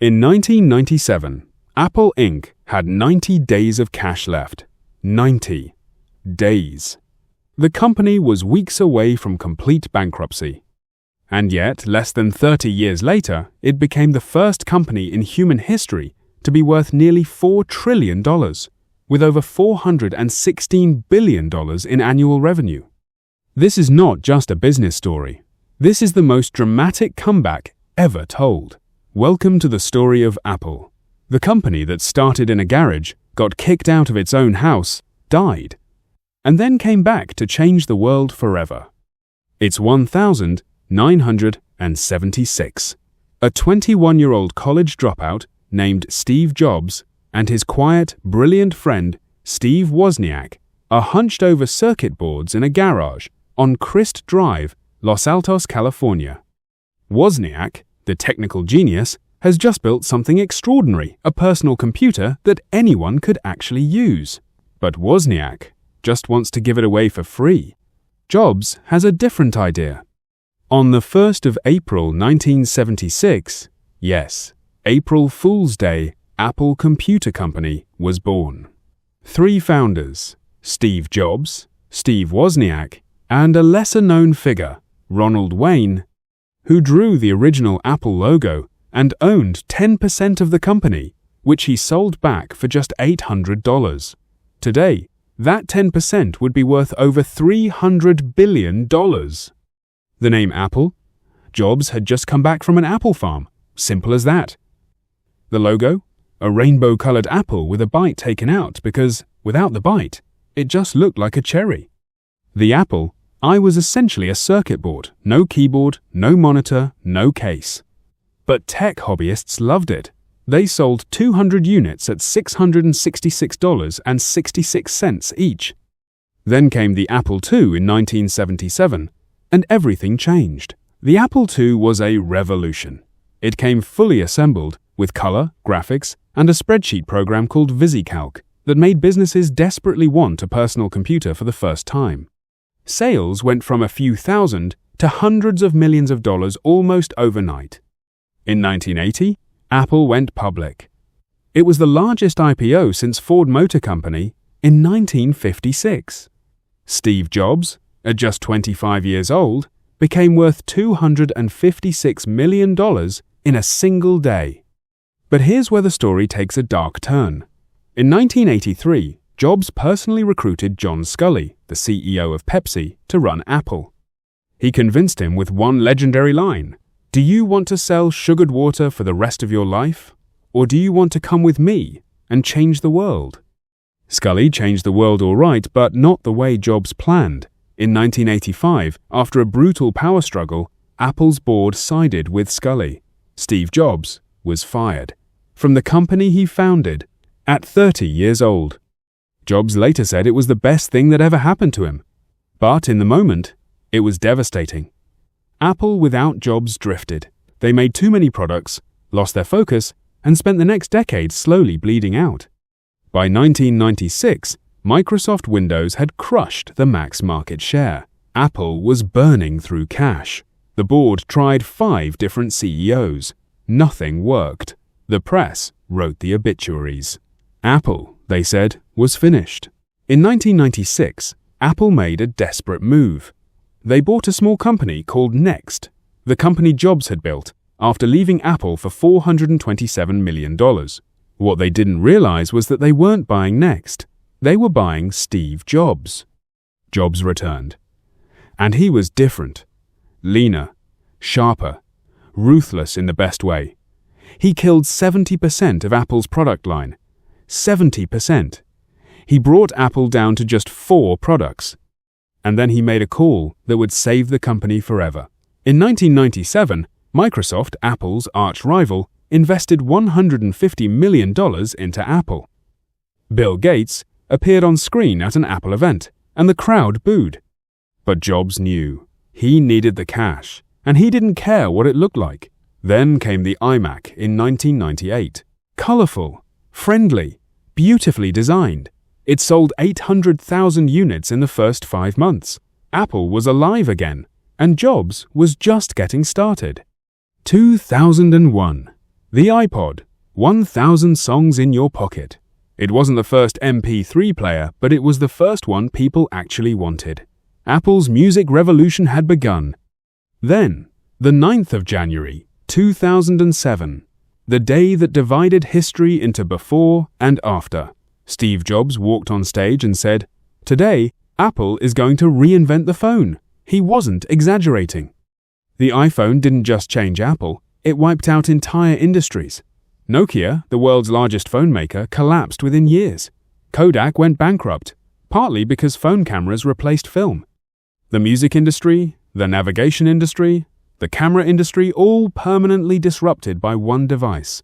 In 1997, Apple Inc. had 90 days of cash left. 90 days. The company was weeks away from complete bankruptcy. And yet, less than 30 years later, it became the first company in human history to be worth nearly $4 trillion, with over $416 billion in annual revenue. This is not just a business story. This is the most dramatic comeback ever told. Welcome to the story of Apple. The company that started in a garage, got kicked out of its own house, died, and then came back to change the world forever. It's 1976. A 21-year-old college dropout named Steve Jobs and his quiet, brilliant friend Steve Wozniak are hunched over circuit boards in a garage on Crist Drive, Los Altos, California. Wozniak, the technical genius, has just built something extraordinary, a personal computer that anyone could actually use. But Wozniak just wants to give it away for free. Jobs has a different idea. On the 1st of April 1976, yes, April Fool's Day, Apple Computer Company was born. 3 founders, Steve Jobs, Steve Wozniak, and a lesser-known figure, Ronald Wayne, who drew the original Apple logo and owned 10% of the company, which he sold back for just $800. Today, that 10% would be worth over $300 billion. The name Apple? Jobs had just come back from an apple farm. Simple as that. The logo? A rainbow-colored apple with a bite taken out because, without the bite, it just looked like a cherry. The Apple I was essentially a circuit board, no keyboard, no monitor, no case. But tech hobbyists loved it. They sold 200 units at $666.66 each. Then came the Apple II in 1977, and everything changed. The Apple II was a revolution. It came fully assembled, with color, graphics, and a spreadsheet program called VisiCalc that made businesses desperately want a personal computer for the first time. Sales went from a few thousand to hundreds of millions of dollars almost overnight. In 1980, Apple went public. It was the largest IPO since Ford Motor Company in 1956. Steve Jobs, at just 25 years old, became worth $256 million in a single day. But here's where the story takes a dark turn. In 1983, Jobs personally recruited John Sculley, the CEO of Pepsi, to run Apple. He convinced him with one legendary line: "Do you want to sell sugared water for the rest of your life? Or do you want to come with me and change the world?" Sculley changed the world all right, but not the way Jobs planned. In 1985, after a brutal power struggle, Apple's board sided with Sculley. Steve Jobs was fired from the company he founded at 30 years old. Jobs later said it was the best thing that ever happened to him. But in the moment, it was devastating. Apple without Jobs drifted. They made too many products, lost their focus, and spent the next decade slowly bleeding out. By 1996, Microsoft Windows had crushed the Mac's market share. Apple was burning through cash. The board tried 5 different CEOs. Nothing worked. The press wrote the obituaries. Apple, they said, was finished. In 1996, Apple made a desperate move. They bought a small company called Next, the company Jobs had built, after leaving Apple for $427 million. What they didn't realize was that they weren't buying Next. They were buying Steve Jobs. Jobs returned. And he was different. Leaner, sharper, ruthless in the best way. He killed 70% of Apple's product line. 70%. He brought Apple down to just 4 products. And then he made a call that would save the company forever. In 1997, Microsoft, Apple's arch-rival, invested $150 million into Apple. Bill Gates appeared on screen at an Apple event, and the crowd booed. But Jobs knew. He needed the cash, and he didn't care what it looked like. Then came the iMac in 1998. Colorful, friendly, beautifully designed. It sold 800,000 units in the first 5 months. Apple was alive again, and Jobs was just getting started. 2001. The iPod, 1,000 songs in your pocket. It wasn't the first MP3 player, but it was the first one people actually wanted. Apple's music revolution had begun. Then, the 9th of January, 2007, the day that divided history into before and after. Steve Jobs walked on stage and said, "Today, Apple is going to reinvent the phone." He wasn't exaggerating. The iPhone didn't just change Apple, it wiped out entire industries. Nokia, the world's largest phone maker, collapsed within years. Kodak went bankrupt, partly because phone cameras replaced film. The music industry, the navigation industry, the camera industry, all permanently disrupted by one device.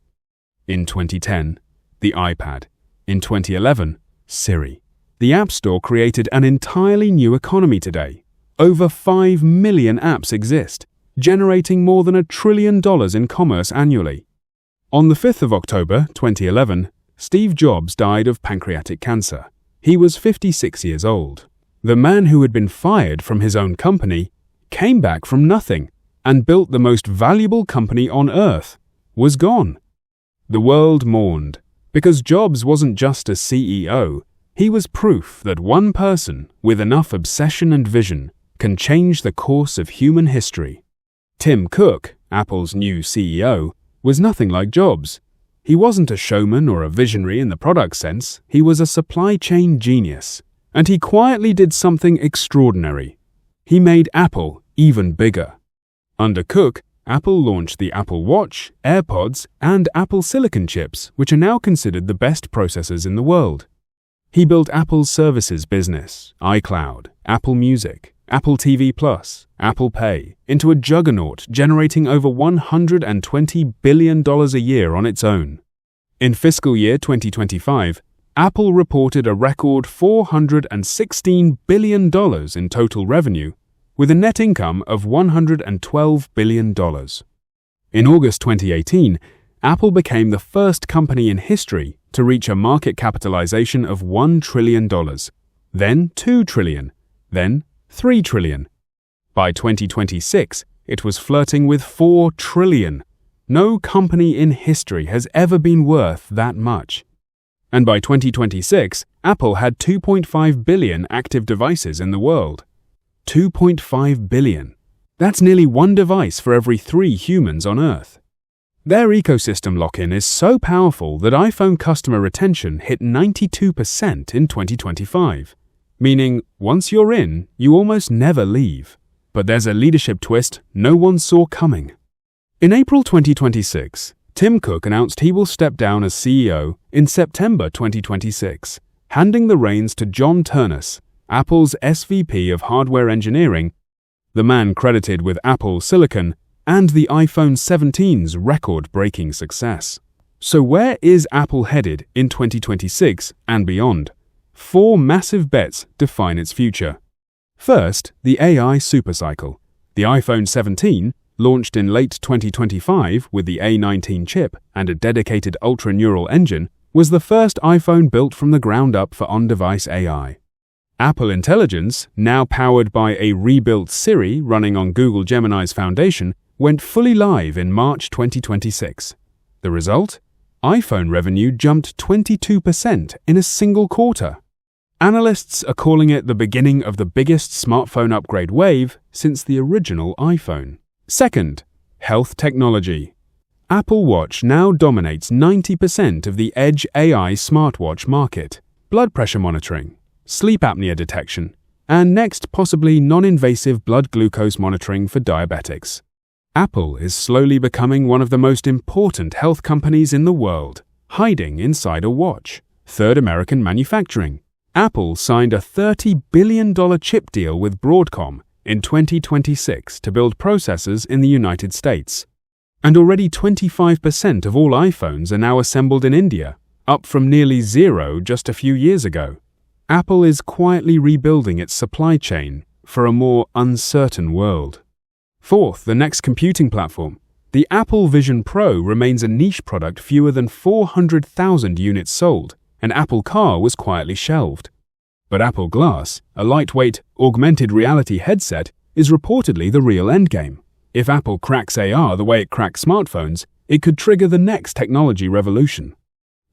In 2010, the iPad. In 2011, Siri. The App Store created an entirely new economy today. Over 5 million apps exist, generating more than $1 trillion in commerce annually. On the 5th of October 2011, Steve Jobs died of pancreatic cancer. He was 56 years old. The man who had been fired from his own company came back from nothing and built the most valuable company on earth, was gone. The world mourned, because Jobs wasn't just a CEO, he was proof that one person with enough obsession and vision can change the course of human history. Tim Cook, Apple's new CEO, was nothing like Jobs. He wasn't a showman or a visionary in the product sense, he was a supply chain genius. And he quietly did something extraordinary. He made Apple even bigger. Under Cook, Apple launched the Apple Watch, AirPods, and Apple Silicon chips, which are now considered the best processors in the world. He built Apple's services business, iCloud, Apple Music, Apple TV Plus, Apple Pay, into a juggernaut generating over $120 billion a year on its own. In fiscal year 2025, Apple reported a record $416 billion in total revenue, with a net income of $112 billion. In August 2018, Apple became the first company in history to reach a market capitalization of $1 trillion, then $2 trillion, then $3 trillion. By 2026, it was flirting with $4 trillion. No company in history has ever been worth that much. And by 2026, Apple had 2.5 billion active devices in the world. 2.5 billion. That's nearly one device for every 3 humans on Earth. Their ecosystem lock-in is so powerful that iPhone customer retention hit 92% in 2025, meaning once you're in, you almost never leave. But there's a leadership twist no one saw coming. In April 2026, Tim Cook announced he will step down as CEO in September 2026, handing the reins to John Ternus, Apple's SVP of Hardware Engineering, the man credited with Apple Silicon and the iPhone 17's record-breaking success. So where is Apple headed in 2026 and beyond? 4 massive bets define its future. First, the AI supercycle. The iPhone 17, launched in late 2025 with the A19 chip and a dedicated ultra-neural engine, was the first iPhone built from the ground up for on-device AI. Apple Intelligence, now powered by a rebuilt Siri running on Google Gemini's foundation, went fully live in March 2026. The result? iPhone revenue jumped 22% in a single quarter. Analysts are calling it the beginning of the biggest smartphone upgrade wave since the original iPhone. Second, health technology. Apple Watch now dominates 90% of the Edge AI smartwatch market. Blood pressure monitoring, sleep apnea detection, and next possibly non-invasive blood glucose monitoring for diabetics. Apple is slowly becoming one of the most important health companies in the world, hiding inside a watch. Third, American manufacturing. Apple signed a $30 billion chip deal with Broadcom in 2026 to build processors in the United States. And already 25% of all iPhones are now assembled in India, up from nearly 0 just a few years ago. Apple is quietly rebuilding its supply chain for a more uncertain world. Fourth, the next computing platform. The Apple Vision Pro remains a niche product, fewer than 400,000 units sold, and Apple Car was quietly shelved. But Apple Glass, a lightweight, augmented reality headset, is reportedly the real endgame. If Apple cracks AR the way it cracks smartphones, It could trigger the next technology revolution.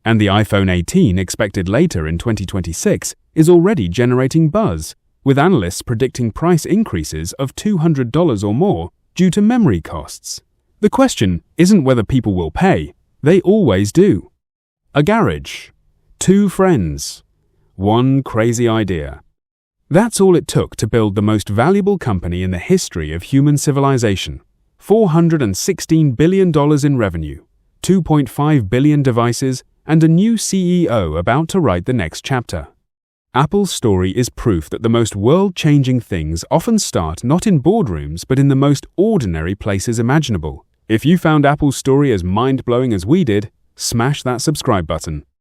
And the iPhone 18, expected later in 2026, is already generating buzz, with analysts predicting price increases of $200 or more due to memory costs. The question isn't whether people will pay, they always do. A garage, 2 friends, 1 crazy idea. That's all it took to build the most valuable company in the history of human civilization. $416 billion in revenue, 2.5 billion devices, and a new CEO about to write the next chapter. Apple's story is proof that the most world-changing things often start not in boardrooms but in the most ordinary places imaginable. If you found Apple's story as mind-blowing as we did, smash that subscribe button.